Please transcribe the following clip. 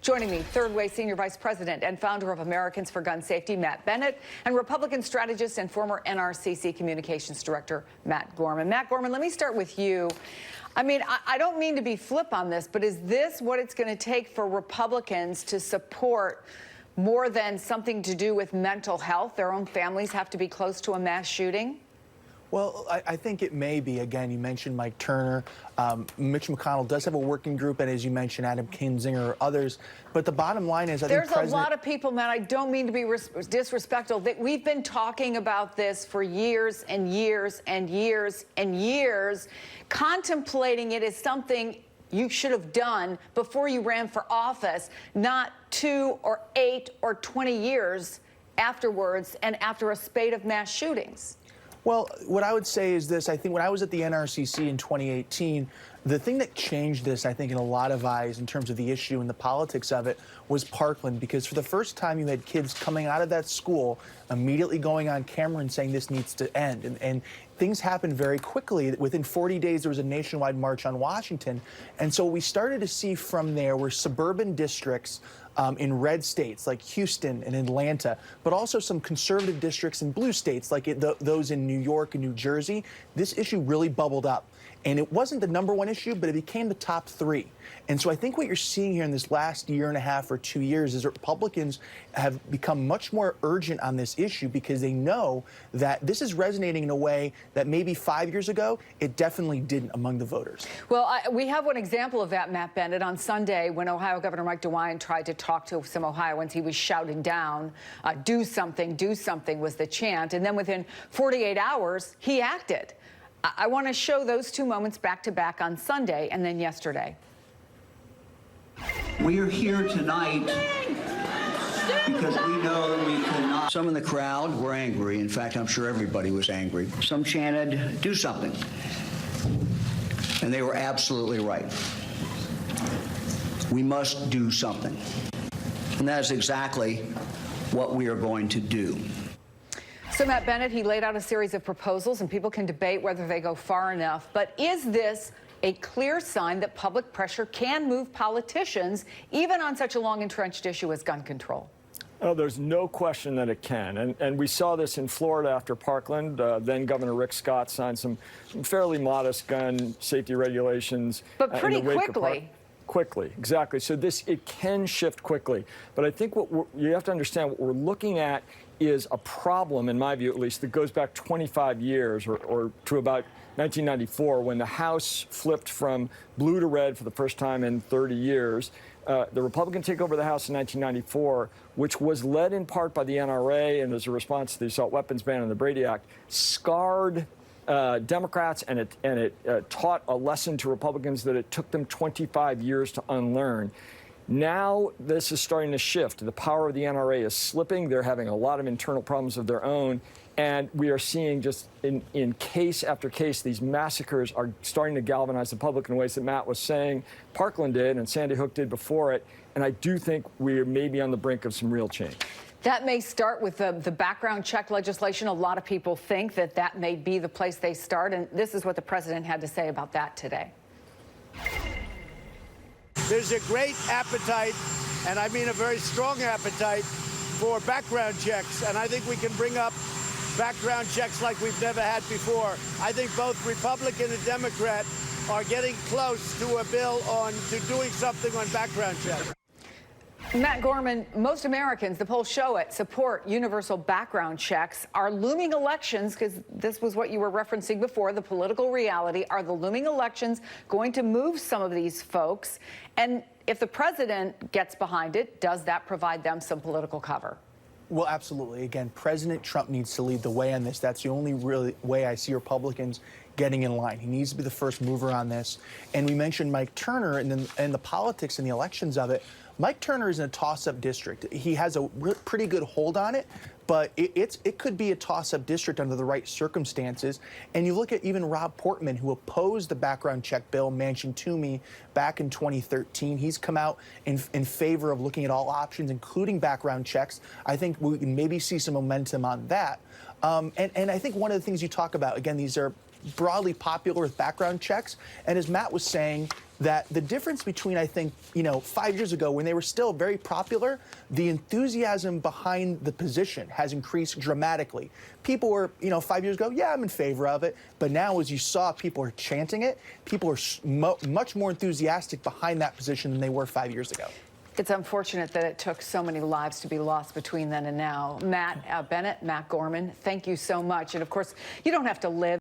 Joining me, Third Way Senior Vice President and founder of Americans for Gun Safety, Matt Bennett, and Republican strategist and former NRCC Communications Director, Matt Gorman. Matt Gorman, let me start with you. I mean, I don't mean to be flip on this, but is this what it's going to take for Republicans to support more than something to do with mental health? Their own families have to be close to a mass shooting? Well, I think it may be. Again, you mentioned Mike Turner. Mitch McConnell does have a working group, and as you mentioned, Adam Kinzinger or others. But the bottom line is, I think there's a lot of people, Matt, I don't mean to be disrespectful, that we've been talking about this for years and years and years and years, contemplating it as something you should have done before you ran for office, not 2 or 8 or 20 years afterwards and after a spate of mass shootings. Well, what I would say is this. I think when I was at the NRCC in 2018, the thing that changed this, I think, in a lot of eyes in terms of the issue and the politics of it was Parkland, because for the first time you had kids coming out of that school immediately going on camera and saying this needs to end. And things happened very quickly. Within 40 days, there was a nationwide march on Washington. And so we started to see from there where suburban districts in red states like Houston and Atlanta, but also some conservative districts in blue states like those in New York and New Jersey, this issue really bubbled up. And it wasn't the #1 issue, but it became the top 3. And so I think what you're seeing here in this last year and a half or 2 years is that Republicans have become much more urgent on this issue because they know that this is resonating in a way that maybe 5 years ago, it definitely didn't among the voters. Well, we have one example of that, Matt Bennett. On Sunday, when Ohio Governor Mike DeWine tried to talk to some Ohioans, he was shouting down, do something was the chant. And then within 48 hours, he acted. I want to show those 2 moments back to back on Sunday and then yesterday. We are here tonight because we know that we cannot. Some in the crowd were angry. In fact, I'm sure everybody was angry. Some chanted, do something. And they were absolutely right. We must do something. And that is exactly what we are going to do. So, Matt Bennett, he laid out a series of proposals, and people can debate whether they go far enough. But is this a clear sign that public pressure can move politicians, even on such a long-entrenched issue as gun control? Oh, there's no question that it can. And we saw this in Florida after Parkland. Then Governor Rick Scott signed some fairly modest gun safety regulations. But pretty quickly. Quickly, exactly. So it can shift quickly. But I think you have to understand what we're looking at is a problem, in my view at least, that goes back 25 years or to about 1994 when the House flipped from blue to red for the first time in 30 years. The Republican takeover of the House in 1994, which was led in part by the NRA and as a response to the assault weapons ban and the Brady Act, scarred Democrats, and it taught a lesson to Republicans that it took them 25 years to unlearn. Now this is starting to shift. The power of the NRA is slipping. They're having a lot of internal problems of their own. And we are seeing just in case after case, these massacres are starting to galvanize the public in ways that Matt was saying Parkland did and Sandy Hook did before it. And I do think we may be on the brink of some real change. That may start with the background check legislation. A lot of people think that may be the place they start. And this is what the president had to say about that today. There's a great appetite, and I mean a very strong appetite, for background checks. And I think we can bring up background checks like we've never had before. I think both Republican and Democrat are getting close to a bill to doing something on background checks. Matt Gorman, most Americans, the polls show it, support universal background checks. Are looming elections, because this was what you were referencing before, the political reality, are the looming elections going to move some of these folks? And if the president gets behind it, does that provide them some political cover? Well, absolutely. Again, President Trump needs to lead the way on this. That's the only really way I see Republicans getting in line. He needs to be the first mover on this. And we mentioned Mike Turner and the politics and the elections of it. Mike Turner is in a toss-up district. He has a pretty good hold on it, but it could be a toss-up district under the right circumstances. And you look at even Rob Portman, who opposed the background check bill, Manchin-Toomey, back in 2013. He's come out in favor of looking at all options, including background checks. I think we can maybe see some momentum on that. And I think one of the things you talk about, again, these are broadly popular with background checks. And as Matt was saying, that the difference between, I think, 5 years ago when they were still very popular, the enthusiasm behind the position has increased dramatically. People were, 5 years ago, yeah, I'm in favor of it. But now, as you saw, people are chanting it. People are much more enthusiastic behind that position than they were 5 years ago. It's unfortunate that it took so many lives to be lost between then and now. Matt Bennett, Matt Gorman, thank you so much. And of course, you don't have to live